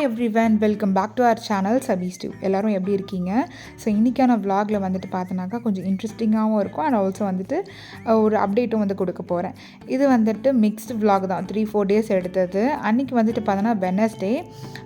Everyone, welcome back to our channel சபீஸ் tube. எல்லோரும் எப்படி இருக்கீங்க? ஸோ இன்றைக்கான vlogல வந்துட்டு பார்த்தோன்னாக்கா கொஞ்சம் இன்ட்ரெஸ்டிங்காகவும் இருக்கும் அண்ட் ஆல்சோ வந்துட்டு ஒரு அப்டேட்டும் வந்து கொடுக்க போகிறேன். இது வந்துட்டு மிக்ஸ்டு vlog தான், 3-4 டேஸ் எடுத்தது. அன்றைக்கி வந்துட்டு பார்த்தோன்னா வெட்னஸ்டே,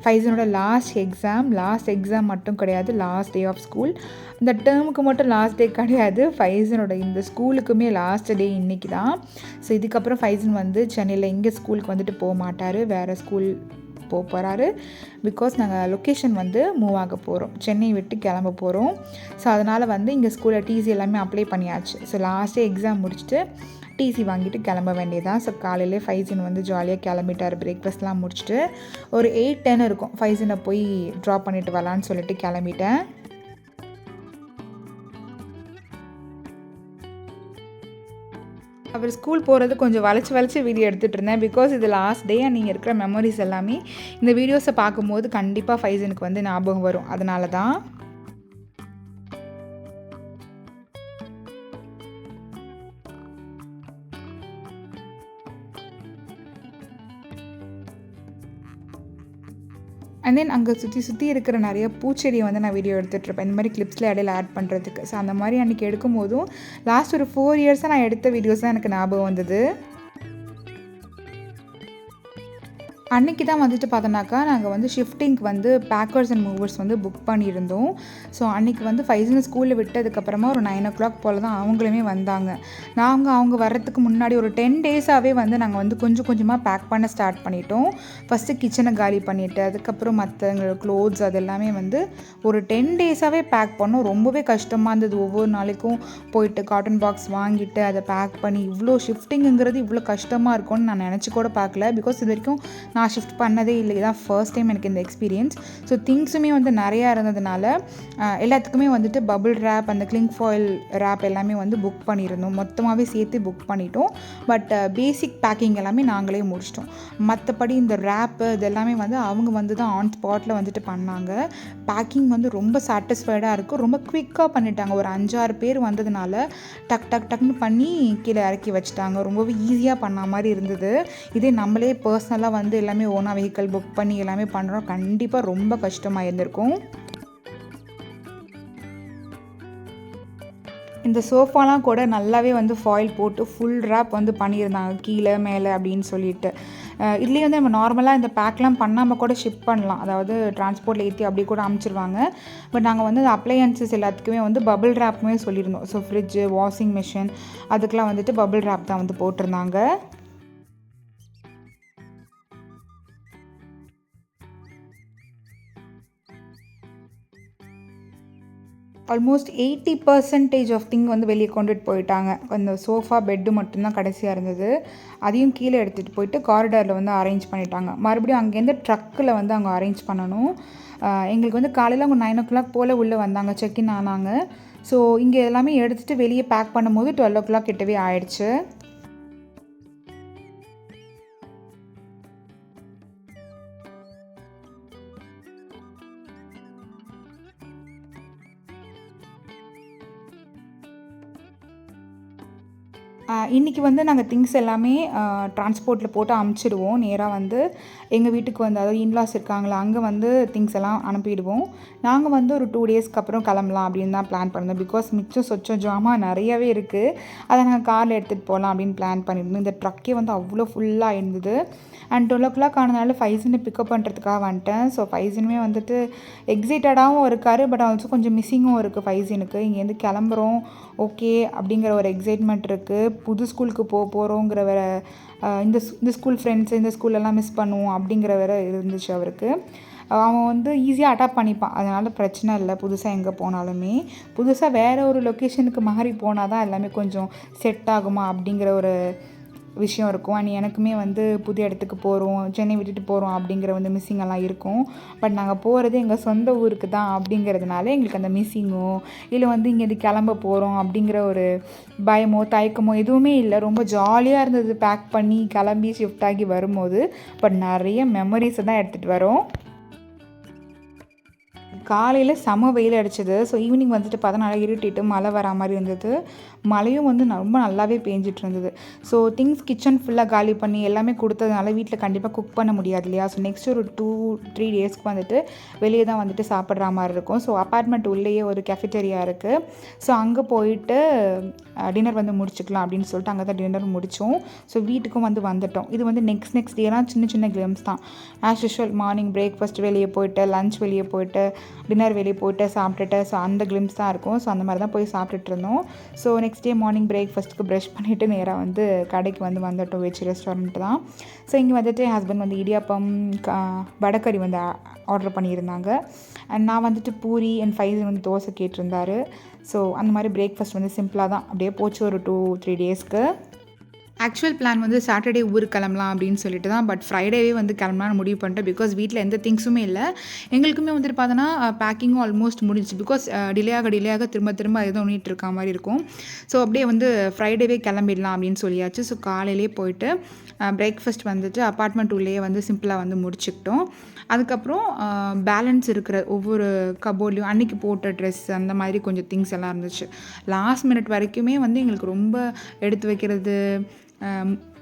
ஃபைசனோட லாஸ்ட் எக்ஸாம் மட்டும் கிடையாது, லாஸ்ட் டே ஆஃப் ஸ்கூல். இந்த டேர்முக்கு மட்டும் லாஸ்ட் டே கிடையாது, ஃபைசனோட இந்த ஸ்கூலுக்குமே லாஸ்ட் டே இன்றைக்கி தான். ஸோ இதுக்கப்புறம் ஃபைசன் வந்து சென்னையில் எங்கே ஸ்கூலுக்கு வந்துட்டு போக மாட்டார், வேறு ஸ்கூல் போகிறாரு. பிகாஸ் நாங்கள் லொக்கேஷன் வந்து மூவ் ஆக போகிறோம், சென்னை விட்டு கிளம்ப போகிறோம். ஸோ அதனால் வந்து இங்கே ஸ்கூலில் டிசி எல்லாமே அப்ளை பண்ணியாச்சு. ஸோ லாஸ்ட்டே எக்ஸாம் முடிச்சுட்டு டிசி வாங்கிட்டு கிளம்ப வேண்டியதான். ஸோ காலையிலே ஃபைசன் வந்து ஜாலியாக கிளம்பிட்டார், பிரேக்ஃபாஸ்ட்லாம் முடிச்சுட்டு. ஒரு 8-10 இருக்கும், ஃபைசனை போய் ட்ராப் பண்ணிட்டு வரலான்னு சொல்லிட்டு கிளம்பிட்டேன். அவர் ஸ்கூல் போகிறது கொஞ்சம் வளைச்சி வீடியோ எடுத்துகிட்டு இருந்தேன். பிகாஸ் இது லாஸ்ட் டே அண்ட் நீங்கள் இருக்கிற மெமரிஸ் எல்லாமே இந்த வீடியோஸை பார்க்கும்போது கண்டிப்பாக ஃபைசனுக்கு வந்து ஞாபகம் வரும், அதனால தான். அண்ட் தென் அங்கே சுற்றி இருக்கிற நிறைய பூச்செடியை வந்து நான் வீடியோ எடுத்துகிட்ருப்பேன், இந்த மாதிரி கிளிப்ஸில் இடையில ஆட் பண்ணுறதுக்கு. ஸோ அந்த மாதிரி அன்றைக்கி எடுக்கும் போதும் லாஸ்ட் ஒரு 4 இயர்ஸாக நான் எடுத்த வீடியோஸ் தான் எனக்கு ஞாபகம் வந்தது. அன்றைக்கி தான் வந்துட்டு பார்த்தோன்னாக்கா நாங்கள் வந்து ஷிஃப்டிங்க்கு வந்து பேக்கர்ஸ் அண்ட் மூவர்ஸ் வந்து புக் பண்ணியிருந்தோம். ஸோ அன்றைக்கி வந்து ஃபைசனை ஸ்கூலில் விட்டதுக்கப்புறமா ஒரு 9 o'clock போல் தான் அவங்களுமே வந்தாங்க. அவங்க வர்றதுக்கு முன்னாடி ஒரு 10 டேஸாகவே வந்து நாங்கள் வந்து கொஞ்சம் கொஞ்சமாக பேக் பண்ண ஸ்டார்ட் பண்ணிட்டோம். ஃபஸ்ட்டு கிச்சனை காலி பண்ணிவிட்டு அதுக்கப்புறம் மற்றவங்களோட க்ளோத்ஸ் அதெல்லாமே வந்து ஒரு 10 டேஸாகவே பேக் பண்ணோம். ரொம்பவே கஷ்டமாக இருந்தது. ஒவ்வொரு நாளைக்கும் போயிட்டு காட்டன் பாக்ஸ் வாங்கிட்டு அதை பேக் பண்ணி இவ்வளோ ஷிஃப்டிங்குங்கிறது இவ்வளோ கஷ்டமாக இருக்கும்னு நான் நினச்சி கூட பார்க்கல. பிகாஸ் இது வரைக்கும் நான் ஷிஃப்ட் பண்ணதே இல்லை, இதான் ஃபர்ஸ்ட் டைம் எனக்கு இந்த எக்ஸ்பீரியன்ஸ். ஸோ திங்ஸுமே வந்து நிறையா இருந்ததுனால எல்லாத்துக்குமே வந்துட்டு பபிள் ரேப், அந்த கிளிங் ஃபாயில் ரேப் எல்லாமே வந்து புக் பண்ணியிருந்தோம். மொத்தமாகவே சேர்த்து புக் பண்ணிட்டோம். பட் பேசிக் பேக்கிங் எல்லாமே நாங்களே முடிச்சிட்டோம். மற்றபடி இந்த ரேப்பு இதெல்லாமே வந்து அவங்க வந்து தான் ஆன் ஸ்பாட்டில் வந்துட்டு பண்ணாங்க. பேக்கிங் வந்து ரொம்ப சாட்டிஸ்ஃபைடாக இருக்கும், ரொம்ப குவிக்காக பண்ணிட்டாங்க. ஒரு 5-6 பேர் வந்ததுனால டக்குன்னு பண்ணி கீழே இறக்கி வச்சுட்டாங்க. ரொம்பவே ஈஸியாக பண்ண மாதிரி இருந்தது. இதே நம்மளே பர்சனலாக வந்து எல்லாமே ஓனாக வெஹிக்கிள் புக் பண்ணி எல்லாமே பண்ணுறோம், கண்டிப்பாக ரொம்ப கஷ்டமாக இருந்திருக்கும். இந்த சோஃபாலாம் கூட நல்லாவே வந்து ஃபாயில் போட்டு ஃபுல் ரேப் வந்து பண்ணியிருந்தாங்க, கீழே மேலே அப்படின்னு சொல்லிட்டு. இதுலேயே வந்து நம்ம நார்மலாக இந்த பேக்லாம் பண்ணாமல் கூட ஷிப் பண்ணலாம், அதாவது டிரான்ஸ்போர்ட்டில் ஏற்றி அப்படி கூட அமுச்சிருவாங்க. பட் நாங்கள் வந்து அப்ளையன்சஸ் எல்லாத்துக்குமே வந்து பபிள் ரேப்புமே சொல்லியிருந்தோம். ஸோ ஃப்ரிட்ஜு, வாஷிங் மிஷின் அதுக்கெலாம் வந்துட்டு பபிள் ரேப் தான் வந்து போட்டிருந்தாங்க. ஆல்மோஸ்ட் 80% ஆஃப் திங் வந்து வெளியே கொண்டுட்டு போயிட்டாங்க. அந்த சோஃபா பெட்டு மட்டும்தான் கடைசியாக இருந்தது. அதையும் கீழே எடுத்துகிட்டு போயிட்டு காரிடாரில் வந்து அரேஞ்ச் பண்ணிட்டாங்க. மறுபடியும் அங்கேருந்து ட்ரக்கில் வந்து அவங்க அரேஞ்ச் பண்ணணும். எங்களுக்கு வந்து காலையில் அவங்க 9 o'clock போல் உள்ளே வந்தாங்க, செக்இன் ஆனாங்க. ஸோ இங்கே எல்லாமே எடுத்துகிட்டு வெளியே பேக் பண்ணும்போது 12 o'clock கிட்டவே ஆயிடுச்சு. இன்றைக்கி வந்து நாங்கள் திங்ஸ் எல்லாமே டிரான்ஸ்போர்ட்டில் போட்டு அமுச்சிடுவோம். நேராக வந்து எங்கள் வீட்டுக்கு வந்து, அதாவது இன்லாஸ் இருக்காங்களா, அங்கே வந்து திங்ஸ் எல்லாம் அனுப்பிடுவோம். நாங்கள் வந்து ஒரு 2 டேஸ்க்கு அப்புறம் கிளம்பலாம் அப்படின்னு தான் பிளான் பண்ணியிருந்தோம். பிகாஸ் மிச்சம் சொச்சம் ஜாமான் நிறையவே இருக்குது, அதை நாங்கள் காரில் எடுத்துகிட்டு போகலாம் அப்படின்னு பிளான் பண்ணியிருந்தோம். இந்த ட்ரக்கே வந்து அவ்வளோ ஃபுல்லாக இருந்தது. அண்ட் 12 o'clock ஆனதுனால ஃபைசனை பிக்கப் பண்ணுறதுக்காக வந்துட்டேன். ஸோ ஃபைசனுமே வந்துட்டு எக்ஸைட்டடாகவும் இருக்கார், பட் ஆல்சோ கொஞ்சம் மிஸ்ஸிங்கும் இருக்குது ஃபைசனுக்கு. இங்கேருந்து கிளம்புறோம் ஓகே அப்படிங்கிற ஒரு எக்ஸைட்மெண்ட் இருக்குது. புது ஸ்கூலுக்கு போகிறோங்கிற வேறு, இந்த ஸ்கூல் ஃப்ரெண்ட்ஸ், இந்த ஸ்கூலெல்லாம் மிஸ் பண்ணுவோம் அப்படிங்கிற வேறு இருந்துச்சு அவருக்கு. அவன் வந்து ஈஸியாக அடாப்ட் பண்ணிப்பான், அதனால் பிரச்சனை இல்லை. புதுசாக எங்கே போனாலுமே, புதுசாக வேறு ஒரு லொக்கேஷனுக்கு மாறி போனால் தான் எல்லாமே கொஞ்சம் செட் ஆகுமா அப்படிங்கிற ஒரு விஷயம் இருக்கும். அண்ட் எனக்குமே வந்து புது இடத்துக்கு போகிறோம், சென்னை விட்டுட்டு போகிறோம் அப்படிங்கிற வந்து மிஸ்ஸிங்கெல்லாம் இருக்கும். பட் நாங்கள் போகிறது எங்கள் சொந்த ஊருக்கு தான் அப்படிங்கிறதுனால எங்களுக்கு அந்த மிஸ்ஸிங்கோ இல்லை வந்து இங்கேருந்து கிளம்ப போகிறோம் அப்படிங்கிற ஒரு பயமோ தயக்கமோ எதுவுமே இல்லை. ரொம்ப ஜாலியாக இருந்தது பேக் பண்ணி கிளம்பி ஷிஃப்ட் ஆகி வரும்போது. பட் நிறைய மெமரிஸை தான் எடுத்துகிட்டு வரோம். காலையில் செம வெயில் அடிச்சது. ஸோ ஈவினிங் வந்துட்டு பார்த்தா நல்லா இருட்டிட்டு மழை வரா மாதிரி இருந்தது. மழையும் வந்து ரொம்ப நல்லாவே பேஞ்சிட்டு இருந்தது. ஸோ திங்ஸ் கிச்சன் ஃபுல்லாக காலி பண்ணி எல்லாமே கொடுத்ததுனால வீட்டில் கண்டிப்பாக குக் பண்ண முடியாது இல்லையா. ஸோ நெக்ஸ்ட் ஒரு 2-3 டேஸ்க்கு வந்துட்டு வெளியே தான் வந்துட்டு சாப்பிட்ற மாதிரி இருக்கும். ஸோ அப்பார்ட்மெண்ட் உள்ளேயே ஒரு கேஃபிட்டேரியா இருக்குது. ஸோ அங்கே போயிட்டு டின்னர் வந்து முடிச்சுக்கலாம் அப்படின்னு சொல்லிட்டு அங்கே தான் டின்னர் முடித்தோம். ஸோ வீட்டுக்கும் வந்து வந்துட்டோம். இது வந்து நெக்ஸ்ட் டேலாம் சின்ன சின்ன கிளிம்ஸ் தான். ஆஸ் யூஷுவல் மார்னிங் பிரேக்ஃபாஸ்ட் வெளியே போயிட்டு, லஞ்ச் வெளியே போயிட்டு, டின்னர் வெளியே போயிட்டு சாப்பிட்டுட்டு, ஸோ அந்த கிளிம்ஸ் தான் இருக்கும். ஸோ அந்த மாதிரி தான் போய் சாப்பிட்டுட்டு இருந்தோம். ஸோ நெக்ஸ்ட் டே மார்னிங் பிரேக்ஃபாஸ்ட்டுக்கு ப்ரஷ் பண்ணிவிட்டு நேராக வந்து கடைக்கு வந்து வந்துட்டோம். வெஜ் ரெஸ்டாரண்ட் தான். ஸோ இங்கே வந்துட்டு என் ஹஸ்பண்ட் வந்து இடியாப்பம் வடக்கறி வந்து ஆர்டர் பண்ணியிருந்தாங்க. அண்ட் நான் வந்துட்டு பூரி அண்ட் ஃபைசன் வந்து தோசை கேட்டிருந்தாரு. ஸோ அந்த மாதிரி பிரேக்ஃபாஸ்ட் வந்து சிம்பிளாக தான் அப்படியே போச்சு ஒரு 2-3 டேஸ்க்கு. ஆக்சுவல் பிளான் வந்து சாட்டர்டே ஊருக்கு கிளம்பலாம் அப்படின்னு சொல்லிட்டு தான். பட் ஃப்ரைடேவே வந்து கிளம்பலான்னு முடிவு பண்ணிட்டேன். பிகாஸ் வீட்டில் எந்த திங்ஸுமே இல்லை. எங்களுக்குமே வந்துட்டு பார்த்தோன்னா பேக்கிங்கும் ஆல்மோஸ்ட் முடிஞ்சிச்சு. பிகாஸ் டிலே ஆக திரும்ப எதுவும் ஒன்றிட்டு இருக்க மாதிரி இருக்கும். ஸோ அப்படியே வந்து ஃப்ரைடேவே கிளம்பிடலாம் அப்படின்னு சொல்லியாச்சு. ஸோ காலையிலே போயிட்டு பிரேக்ஃபாஸ்ட் வந்துட்டு அப்பார்ட்மெண்ட் உள்ளேயே வந்து சிம்பிளாக வந்து முடிச்சுக்கிட்டோம். அதுக்கப்புறம் பேலன்ஸ் இருக்கிற ஒவ்வொரு கபோர்ட்லேயும் அன்றைக்கி போட்ட ட்ரெஸ் அந்த மாதிரி கொஞ்சம் திங்ஸ் எல்லாம் இருந்துச்சு. லாஸ்ட் மினிட் வரைக்குமே வந்து எங்களுக்கு ரொம்ப எடுத்து வைக்கிறது,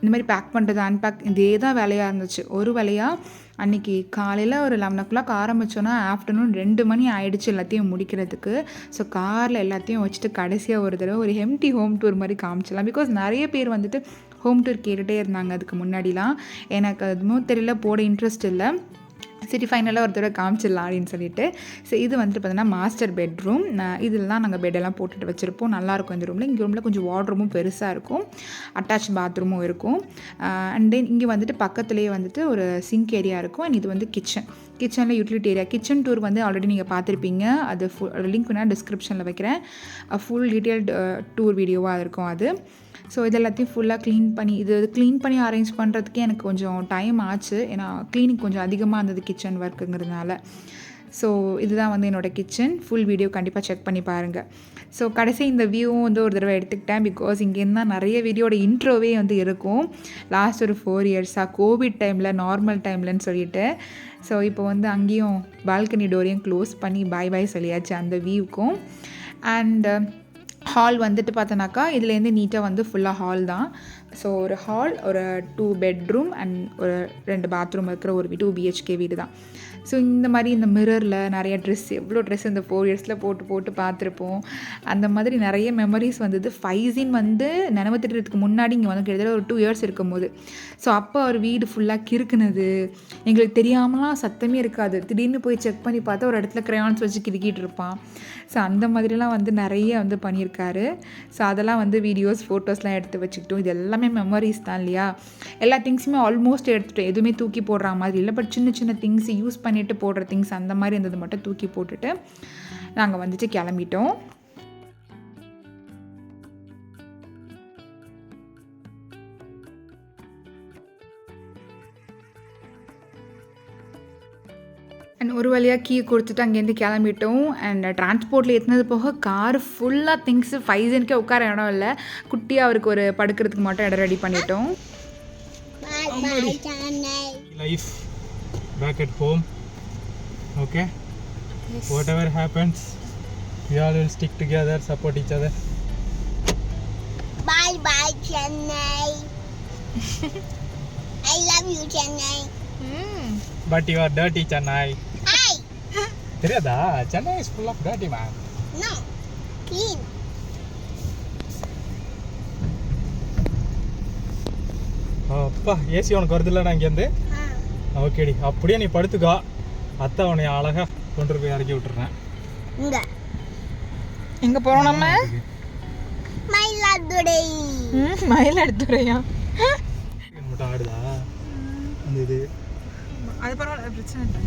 இந்த மாதிரி பேக் பண்ணுறது, அன்பேக் இதே தான் வேலையாக இருந்துச்சு. ஒரு வேலையாக அன்றைக்கி காலையில் ஒரு 11 o'clock ஆரம்பித்தோன்னா ஆஃப்டர்நூன் 2 மணி ஆகிடுச்சு எல்லாத்தையும் முடிக்கிறதுக்கு. ஸோ காரில் எல்லாத்தையும் வச்சுட்டு கடைசியாக ஒரு தடவை ஒரு எம்டி ஹோம் டூர் மாதிரி காமிச்சிடலாம். பிகாஸ் நிறைய பேர் வந்துட்டு ஹோம் டூர் கேட்டுகிட்டே இருந்தாங்க அதுக்கு முன்னாடிலாம். எனக்கு அதுவும் தெரியல, போட இன்ட்ரெஸ்ட் இல்லை. சரி ஃபைனலாக ஒரு தடவை காமிச்சிடலாம் அப்படின்னு சொல்லிட்டு. ஸோ இது வந்துட்டு பார்த்தீங்கன்னா மாஸ்டர் பெட்ரூம். இதெல்லாம் நாங்கள் பெட்டெல்லாம் போட்டுட்டு வச்சுருப்போம். நல்லாயிருக்கும் இந்த ரூமில். இங்கே ரூமில் கொஞ்சம் வார்ட்ரூமும் பெருசாக இருக்கும், அட்டாச் பாத்ரூமும் இருக்கும். அண்ட் தென் இங்கே வந்துட்டு பக்கத்துலேயே வந்துட்டு ஒரு சிங்க் ஏரியா இருக்கும். அண்ட் இது வந்து கிச்சனில் யூட்டிலிட்டி ஏரியா. கிச்சன் டூர் வந்து ஆல்ரெடி நீங்கள் பார்த்துருப்பீங்க. அது லிங்க் வேணால் டிஸ்கிரிப்ஷனில் வைக்கிறேன். ஃபுல் டீட்டெயில்டு டூர் வீடியோவாக இருக்கும் அது. ஸோ இது எல்லாத்தையும் ஃபுல்லாக க்ளீன் பண்ணி அரேஞ்ச் பண்ணுறதுக்கே எனக்கு கொஞ்சம் டைம் ஆச்சு. ஏன்னா க்ளீனிங் கொஞ்சம் அதிகமாக இருந்தது கிச்சன் ஒர்க்குங்கிறதுனால. ஸோ இதுதான் வந்து என்னோடய கிச்சன். ஃபுல் வீடியோ கண்டிப்பாக செக் பண்ணி பாருங்கள். ஸோ கடைசி இந்த வியூவும் வந்து ஒரு தடவை எடுத்துக்கிட்டேன். பிகாஸ் இங்கேருந்து தான் நிறைய வீடியோட இன்ட்ரோவே வந்து இருக்கும். லாஸ்ட் ஒரு 4 yearsஸாக கோவிட் டைமில், நார்மல் டைம்லன்னு சொல்லிட்டு. ஸோ இப்போ வந்து அங்கேயும் பால்கனி டோரையும் க்ளோஸ் பண்ணி பாய் சொல்லியாச்சு அந்த வியூக்கும். அண்ட் ஹால் வந்துட்டு பார்த்தோன்னாக்கா இதுலேருந்து நீட்டாக வந்து ஃபுல்லாக ஹால் தான். ஸோ ஒரு ஹால், ஒரு 2 bedroom அண்ட் ஒரு 2 bathroom இருக்கிற ஒரு 2 BHK வீடு தான். ஸோ இந்த மாதிரி இந்த மிரரில் நிறைய எவ்வளோ ட்ரெஸ் இந்த 4 yearsல போட்டு பார்த்துருப்போம். அந்த மாதிரி நிறைய மெமரிஸ் வந்தது. ஃபைசின் வந்து நினைவு திட்டத்துக்கு முன்னாடி இங்கே வந்து கிட்டத்தட்ட ஒரு 2 years இருக்கும்போது. ஸோ அப்போ அவர் வீடு ஃபுல்லாக கிறுக்குனது எங்களுக்கு தெரியாமலாம் சத்தமே இருக்காது. திடீர்னு போய் செக் பண்ணி பார்த்தா ஒரு இடத்துல க்ரையான்ஸ் வச்சு கிறுக்கிட்டு இருப்பான். ஸோ அந்த மாதிரிலாம் வந்து நிறைய வந்து பண்ணியிருக்காரு. ஸோ அதெல்லாம் வந்து வீடியோஸ், ஃபோட்டோஸ்லாம் எடுத்து வச்சுக்கிட்டோம். இது எல்லாமே மெமரிஸ் தான் இல்லையா. எல்லா திங்ஸுமே ஆல்மோஸ்ட் எடுத்துகிட்டோம். எதுவுமே தூக்கி போடுற மாதிரி இல்லை. பட் சின்ன திங்ஸ் யூஸ் பண்ணிவிட்டு போடுற திங்ஸ் அந்த மாதிரி இருந்தது மட்டும் தூக்கி போட்டுட்டு நாங்கள் வந்துட்டு கிளம்பிட்டோம். அண்ட் ஒரு வழியாக கீ கொடுத்துட்டு அங்கேருந்து கிளம்பிட்டோம். அண்ட் டிரான்ஸ்போர்ட்டில் ஏற்றினது போக கார் ஃபுல்லாக திங்ஸு. ஃபைசனுக்கே உட்கார இடம் இல்லை. குட்டியாக அவருக்கு ஒரு படுக்கிறதுக்கு மட்டும் இடம் ரெடி பண்ணிட்டோம். Life back at home. Okay. Yes. Whatever happens, we all will stick together, support each other. Bye bye Chennai. I love you Chennai. But you are dirty Chennai. Hi. தெரியாதா? Chennai is full of dirty man. No. Clean. அப்பா AC உனக்கு வருது இல்லைடா இங்கேருந்து. ஓகேடி, அப்படியே நீ படுத்துக்கோ. அத்தை உன்னை அழகாக கொண்டு போய் இறக்கி விட்டுறேன். இங்க எங்கே போகிறோம் நம்ம? மயிலாடுதுறை. மயிலாடுதுறையா? மட்டும் ஆடுதா அந்த இது? அது பரவாயில்ல, பிரச்சனை இல்லை.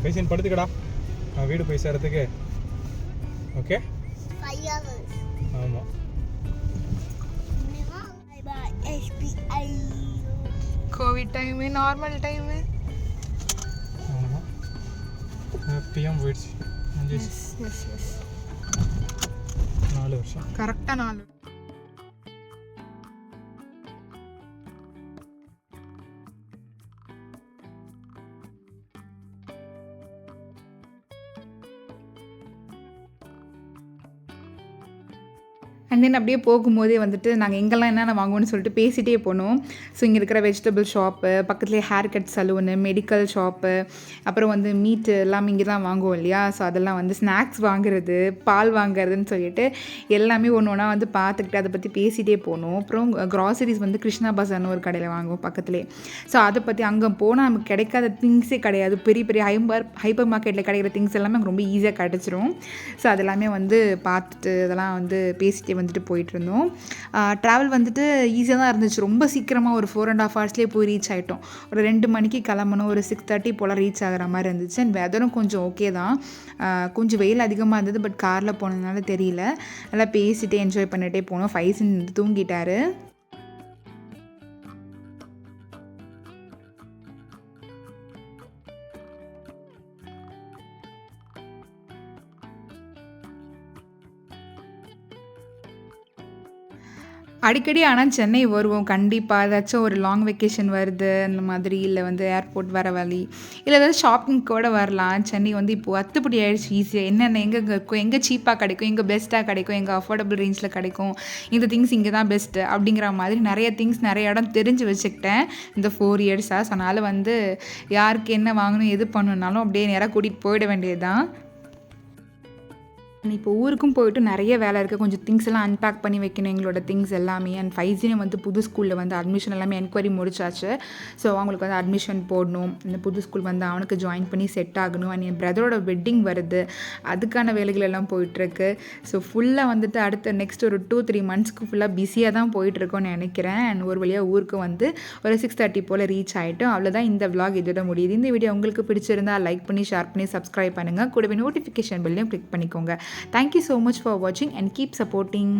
பேசின்னு படுத்துக்கடா, நான் வீடு போய் சேர்றதுக்கு. ஓகே. ஆமாம். கோவிட் டைமு, நார்மல் டைமு ஆமாம், ஹாப்பியாக போயிடுச்சு. 4 வருஷம் கரெக்டாக 4. அண்ட் தென் அப்படியே போகும்போதே வந்துட்டு நாங்கள் எங்கெல்லாம் என்னென்ன வாங்குவோம்னு சொல்லிட்டு பேசிகிட்டே போனோம். ஸோ இங்கே இருக்கிற வெஜிடபிள் ஷாப்பு, பக்கத்துலேயே hair cut saloon, medical shop, அப்புறம் வந்து மீட்டு எல்லாமே இங்கே தான் வாங்குவோம் இல்லையா. ஸோ அதெல்லாம் வந்து ஸ்நாக்ஸ் வாங்குறது, பால் வாங்குறதுன்னு சொல்லிட்டு எல்லாமே ஒன்று ஒன்றா வந்து பார்த்துக்கிட்டு அதை பற்றி பேசிகிட்டே போனோம். அப்புறம் க்ராசரிஸ் வந்து கிருஷ்ணா பஜார்னு ஒரு கடையில் வாங்குவோம் பக்கத்துலேயே. ஸோ அதை பற்றி அங்கே போனால் நமக்கு கிடைக்காத திங்ஸே கிடையாது. பெரிய பெரிய ஹைப்பர் மார்க்கெட்டில் கிடைக்கிற திங்ஸ் எல்லாமே ரொம்ப ஈஸியாக கிடச்சிரும். ஸோ அதெல்லாமே வந்து பார்த்துட்டு அதெல்லாம் வந்து பேசிகிட்டே வந்துட்டு போயிட்டுருந்தோம். ட்ராவல் வந்துட்டு ஈஸியாக தான் இருந்துச்சு. ரொம்ப சீக்கிரமாக ஒரு 4.5 ஹவர்ஸ்லேயே போய் ரீச் ஆகிட்டோம். ஒரு 2 மணிக்கு கிளம்பணும், ஒரு 6:30 போல் ரீச் ஆகிற மாதிரி இருந்துச்சு. அண்ட் வெதரும் கொஞ்சம் ஓகே தான். கொஞ்சம் வெயில் அதிகமாக இருந்தது, பட் காரில் போனதுனால தெரியல. நல்லா பேசிகிட்டே என்ஜாய் பண்ணிகிட்டே போனோம். ஃபைசன் தூங்கிட்டாரு. அடிக்கடி ஆனால் சென்னை வருவோம் கண்டிப்பாக. ஏதாச்சும் ஒரு லாங் வெக்கேஷன் வருது அந்த மாதிரி, இல்லை வந்து ஏர்போர்ட் வர வழி, இல்லை ஏதாவது ஷாப்பிங் கூட வரலாம். சென்னை வந்து இப்போது அத்துப்படி ஆகிடுச்சு ஈஸியாக. என்னென்ன எங்கே இருக்கும், எங்கே சீப்பாக கிடைக்கும், எங்கே பெஸ்ட்டாக கிடைக்கும், எங்கே அஃபோர்டபுள் ரேஞ்சில் கிடைக்கும், இந்த திங்ஸ் இங்கே தான் பெஸ்ட்டு அப்படிங்கிற மாதிரி நிறைய திங்ஸ் நிறைய இடம் தெரிஞ்சு வச்சுக்கிட்டேன் இந்த 4 இயர்ஸாக. ஸோ அதனால் வந்து யாருக்கு என்ன வாங்கணும் எது பண்ணணுன்னாலும் அப்படியே நேராக கூட்டிகிட்டு போயிட வேண்டியது தான். இப்போ ஊருக்கும் போயிட்டு நிறைய வேலை இருக்குது. கொஞ்சம் திங்ஸ் எல்லாம் அன்பேக் பண்ணி வைக்கணும், எங்களோட திங்ஸ் எல்லாமே. அண்ட் ஃபைஸினும் வந்து புது ஸ்கூலில் வந்து அட்மிஷன் எல்லாமே என்கொயரி முடிச்சாச்சு. ஸோ அவங்களுக்கு வந்து அட்மிஷன் போடணும். இந்த புது ஸ்கூல் வந்து அவனுக்கு ஜாயின் பண்ணி செட் ஆகணும். அண்ட் என் பிரதரோட வெட்டிங் வருது, அதுக்கான வேலைகள் எல்லாம் போயிட்டுருக்கு. ஸோ ஃபுல்லாக வந்துட்டு அடுத்த நெக்ஸ்ட் ஒரு 2-3 மந்த்ஸ்க்கு ஃபுல்லாக பிஸியாக தான் போயிட்டுருக்கோன்னு நினைக்கிறேன். அண்ட் ஒரு வழியாக ஊருக்கு வந்து ஒரு 6:30 போல் ரீச் ஆகிட்டோம். அவ்வளோதான் இந்த vlog இதோட முடியுது. இந்த வீடியோ உங்களுக்கு பிடிச்சிருந்தா லைக் பண்ணி, ஷேர் பண்ணி, சப்ஸ்கிரைப் பண்ணுங்கள். கூடவே நோட்டிஃபிகேஷன் பெல்லையும் கிளிக் பண்ணிக்கோங்க. Thank you so much for watching and keep supporting.